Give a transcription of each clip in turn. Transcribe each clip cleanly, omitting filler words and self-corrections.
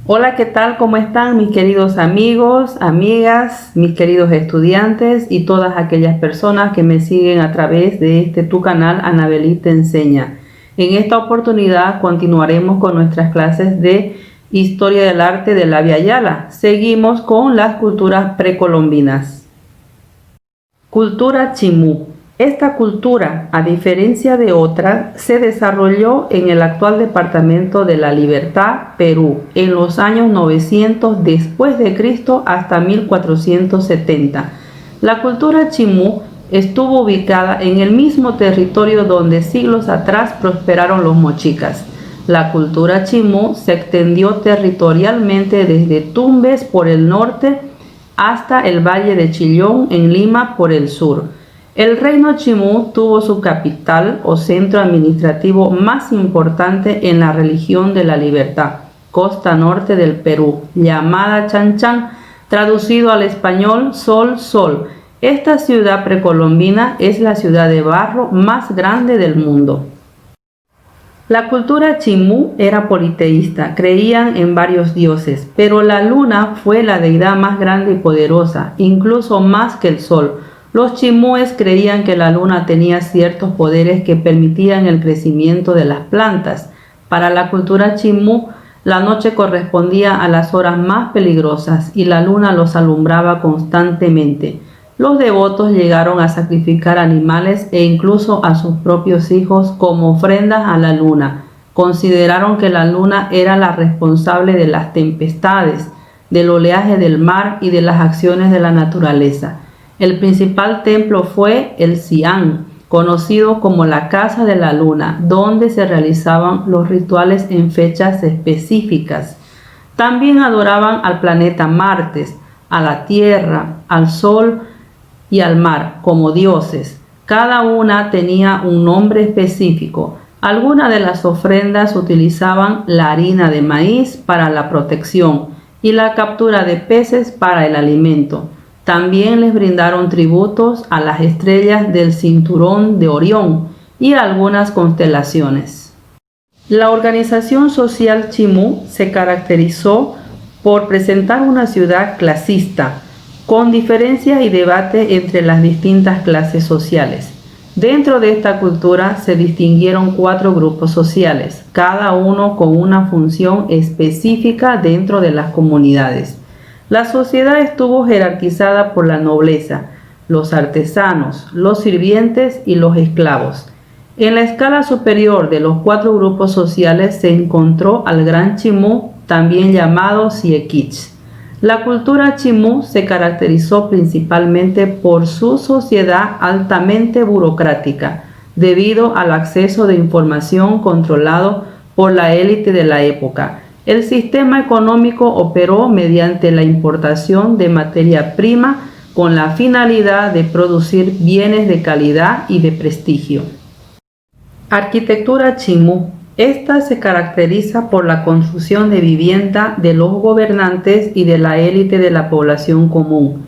Hola, ¿qué tal? ¿Cómo están mis queridos amigos, amigas, mis queridos estudiantes y todas aquellas personas que me siguen a través de tu canal Anabelí te enseña? En esta oportunidad continuaremos con nuestras clases de Historia del Arte de la Via Yala. Seguimos con las culturas precolombinas. Cultura chimú. Esta cultura, a diferencia de otras, se desarrolló en el actual departamento de La Libertad, Perú, en los años 900 después de Cristo hasta 1470. La cultura chimú estuvo ubicada en el mismo territorio donde siglos atrás prosperaron los mochicas. La cultura chimú se extendió territorialmente desde Tumbes por el norte hasta el Valle de Chillón en Lima por el sur. El reino chimú tuvo su capital o centro administrativo más importante en la región de La Libertad, costa norte del Perú, llamada Chan, traducido al español Sol. Esta ciudad precolombina es la ciudad de barro más grande del mundo. La cultura chimú era politeísta, creían en varios dioses, pero la luna fue la deidad más grande y poderosa, incluso más que el sol. Los chimúes creían que la luna tenía ciertos poderes que permitían el crecimiento de las plantas. Para la cultura chimú, la noche correspondía a las horas más peligrosas y la luna los alumbraba constantemente. Los devotos llegaron a sacrificar animales e incluso a sus propios hijos como ofrendas a la luna. Consideraron que la luna era la responsable de las tempestades, del oleaje del mar y de las acciones de la naturaleza. El principal templo fue el Xi'an, conocido como la Casa de la Luna, donde se realizaban los rituales en fechas específicas. También adoraban al planeta Marte, a la Tierra, al Sol y al mar como dioses. Cada una tenía un nombre específico. Algunas de las ofrendas utilizaban la harina de maíz para la protección y la captura de peces para el alimento. También les brindaron tributos a las estrellas del cinturón de Orión y a algunas constelaciones. La organización social chimú se caracterizó por presentar una ciudad clasista, con diferencias y debate entre las distintas clases sociales. Dentro de esta cultura se distinguieron 4 grupos sociales, cada uno con una función específica dentro de las comunidades. La sociedad estuvo jerarquizada por la nobleza, los artesanos, los sirvientes y los esclavos. En la escala superior de los 4 grupos sociales se encontró al Gran Chimú, también llamado Siequich. La cultura chimú se caracterizó principalmente por su sociedad altamente burocrática, debido al acceso de información controlado por la élite de la época. El sistema económico operó mediante la importación de materia prima con la finalidad de producir bienes de calidad y de prestigio. Arquitectura chimú. Esta se caracteriza por la construcción de vivienda de los gobernantes y de la élite de la población común.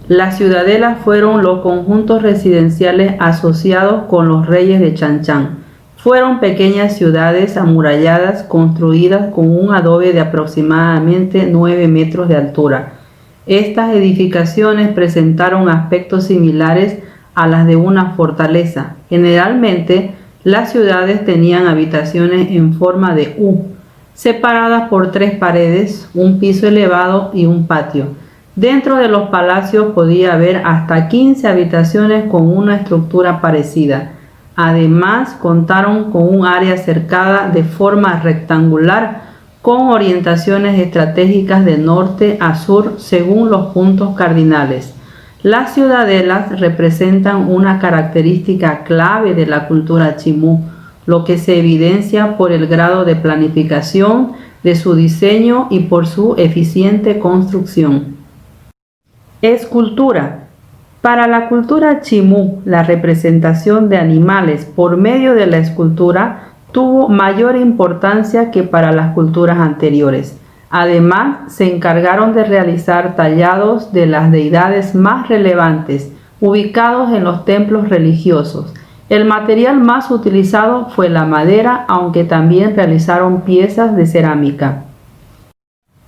Las ciudadelas fueron los conjuntos residenciales asociados con los reyes de Chan. Fueron pequeñas ciudades amuralladas construidas con un adobe de aproximadamente 9 metros de altura. Estas edificaciones presentaron aspectos similares a las de una fortaleza. Generalmente, las ciudades tenían habitaciones en forma de U, separadas por 3 paredes, un piso elevado y un patio. Dentro de los palacios podía haber hasta 15 habitaciones con una estructura parecida. Además, contaron con un área cercada de forma rectangular con orientaciones estratégicas de norte a sur según los puntos cardinales. Las ciudadelas representan una característica clave de la cultura chimú, lo que se evidencia por el grado de planificación de su diseño y por su eficiente construcción. Escultura. Para la cultura chimú, la representación de animales por medio de la escultura tuvo mayor importancia que para las culturas anteriores. Además, se encargaron de realizar tallados de las deidades más relevantes, ubicados en los templos religiosos. El material más utilizado fue la madera, aunque también realizaron piezas de cerámica.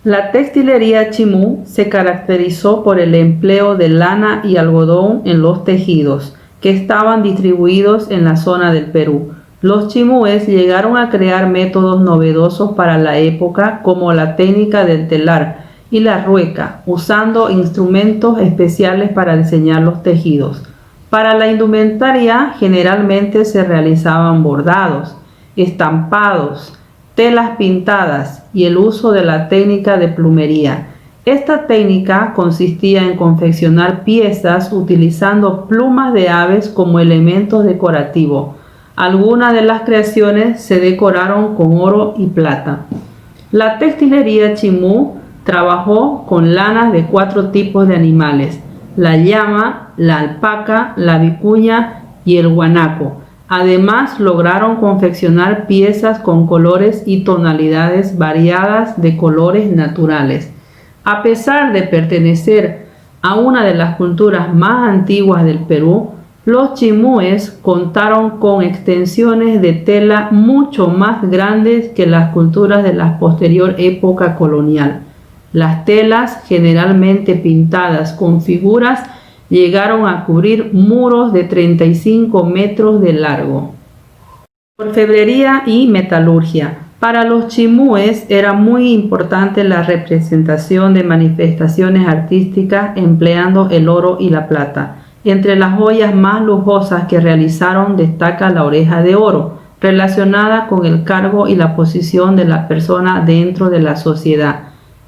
La textilería chimú se caracterizó por el empleo de lana y algodón en los tejidos, que estaban distribuidos en la zona del Perú. Los chimúes llegaron a crear métodos novedosos para la época, como la técnica del telar y la rueca, usando instrumentos especiales para diseñar los tejidos. Para la indumentaria generalmente se realizaban bordados, estampados, telas pintadas y el uso de la técnica de plumería. Esta técnica consistía en confeccionar piezas utilizando plumas de aves como elementos decorativos. Algunas de las creaciones se decoraron con oro y plata. La textilería chimú trabajó con lanas de 4 tipos de animales: la llama, la alpaca, la vicuña y el guanaco. Además, lograron confeccionar piezas con colores y tonalidades variadas de colores naturales. A pesar de pertenecer a una de las culturas más antiguas del Perú, los chimúes contaron con extensiones de tela mucho más grandes que las culturas de la posterior época colonial. Las telas, generalmente pintadas con figuras, llegaron a cubrir muros de 35 metros de largo. Orfebrería y metalurgia. Para los chimúes era muy importante la representación de manifestaciones artísticas empleando el oro y la plata. Entre las joyas más lujosas que realizaron destaca la oreja de oro, relacionada con el cargo y la posición de la persona dentro de la sociedad.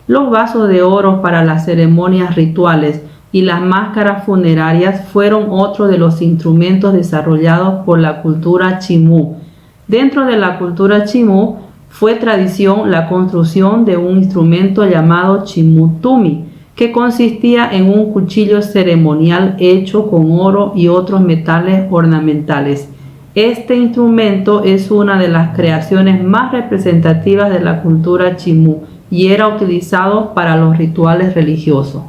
Los vasos de oro para las ceremonias rituales y las máscaras funerarias fueron otro de los instrumentos desarrollados por la cultura chimú. Dentro de la cultura chimú fue tradición la construcción de un instrumento llamado chimutumi, que consistía en un cuchillo ceremonial hecho con oro y otros metales ornamentales. Este instrumento es una de las creaciones más representativas de la cultura chimú y era utilizado para los rituales religiosos.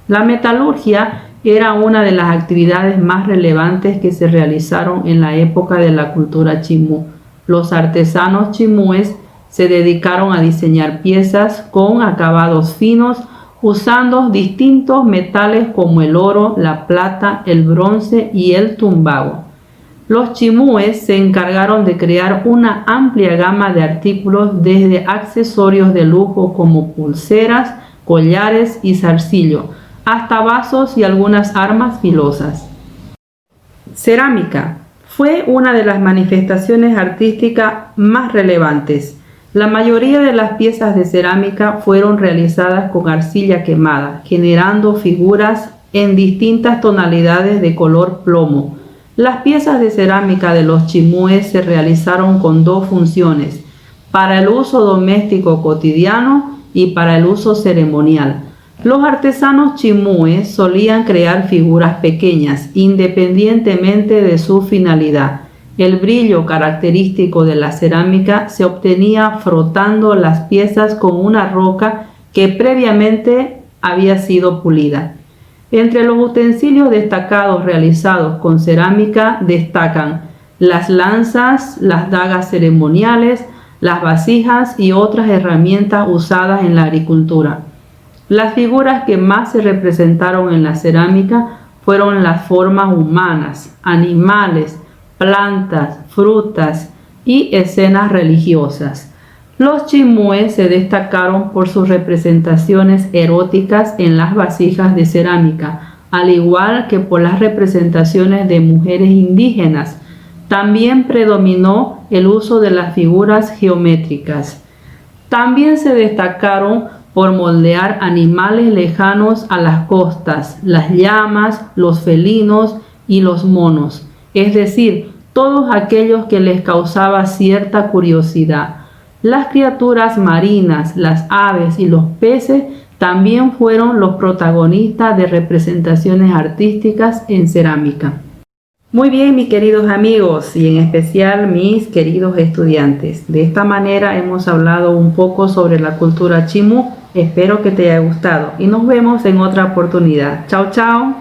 La metalurgia era una de las actividades más relevantes que se realizaron en la época de la cultura chimú. Los artesanos chimúes se dedicaron a diseñar piezas con acabados finos usando distintos metales como el oro, la plata, el bronce y el tumbago. Los chimúes se encargaron de crear una amplia gama de artículos, desde accesorios de lujo como pulseras, collares y zarcillo, hasta vasos y algunas armas filosas. Cerámica fue una de las manifestaciones artísticas más relevantes. La mayoría de las piezas de cerámica fueron realizadas con arcilla quemada, generando figuras en distintas tonalidades de color plomo. Las piezas de cerámica de los chimúes se realizaron con 2 funciones: para el uso doméstico cotidiano y para el uso ceremonial. Los artesanos chimúes solían crear figuras pequeñas, independientemente de su finalidad. El brillo característico de la cerámica se obtenía frotando las piezas con una roca que previamente había sido pulida. Entre los utensilios destacados realizados con cerámica destacan las lanzas, las dagas ceremoniales, las vasijas y otras herramientas usadas en la agricultura. Las figuras que más se representaron en la cerámica fueron las formas humanas, animales, plantas, frutas y escenas religiosas. Los chimúes se destacaron por sus representaciones eróticas en las vasijas de cerámica, al igual que por las representaciones de mujeres indígenas. También predominó el uso de las figuras geométricas. También se destacaron por moldear animales lejanos a las costas, las llamas, los felinos y los monos, es decir, todos aquellos que les causaba cierta curiosidad. Las criaturas marinas, las aves y los peces también fueron los protagonistas de representaciones artísticas en cerámica. Muy bien, mis queridos amigos, y en especial mis queridos estudiantes. De esta manera hemos hablado un poco sobre la cultura chimú. Espero que te haya gustado y nos vemos en otra oportunidad. Chao, chao.